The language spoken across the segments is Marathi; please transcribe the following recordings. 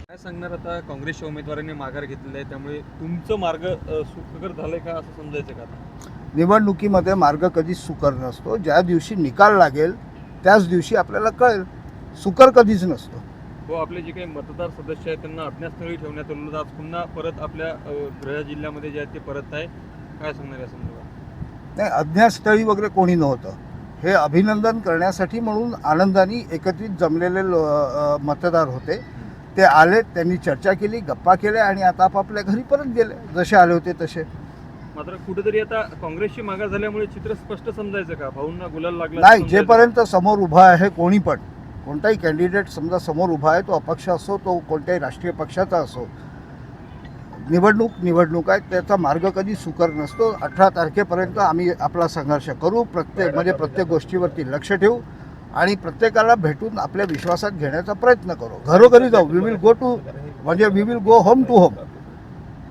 काय सांगणार आता काँग्रेसच्या उमेदवारांनी माघार घेतलेला आहे, त्यामुळे तुमचं मार्ग सुखकर झालंय का असं समजायचं का आता? निवडणुकीमध्ये मार्ग कधीच सुकर नसतो. ज्या दिवशी निकाल लागेल त्याच दिवशी आपल्याला कळेल. सुकर कधीच नसतो. हो, आपले जे काही मतदार सदस्य आहेत त्यांना अज्ञातस्थळी ठेवण्यात आलं, आज पुन्हा परत आपल्या गृह जिल्ह्यामध्ये जे आहेत ते परत आहे. काय सांगणार या संदर्भात? नाही, अज्ञातस्थळी वगैरे कोणी नव्हतं. हे अभिनंदन करण्यासाठी म्हणून आनंदाने एकत्रित जमलेले मतदार होते. ते आले, त्यांनी चर्चा केली, गप्पा केल्या आणि आता आपापल्या घरी परत गेले जसे आले होते तसे. मात्र कुठेतरी आता काँग्रेसची माघार झाल्यामुळे चित्र स्पष्ट समजायचं का? भाऊंना गुलाल लागला नाही, जेपर्यंत समोर उभा आहे कोणी पण, कोणताही कॅन्डिडेट समजा समोर उभा आहे, तो अपक्ष असो, तो कोणत्याही राष्ट्रीय पक्षाचा असो, निवडणूक आहे, त्याचा मार्ग कधी सुकर नसतो. 18 तारखेपर्यंत आम्ही आपला संघर्ष करू, प्रत्येक गोष्टीवरती लक्ष ठेवू आणि प्रत्येकाला भेटून आपल्या विश्वासात घेण्याचा प्रयत्न करू. घरोघरी जाऊ. We will go home to home.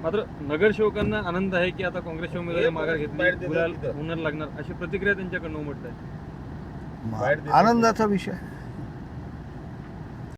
मात्र नगरसेवकांना आनंद आहे की आता काँग्रेसच्या उमेदवारी माघार घेतली, गुलाल होणार लागणार, अशी प्रतिक्रिया त्यांच्याकडनं उमटत आहे. आनंदाचा विषय.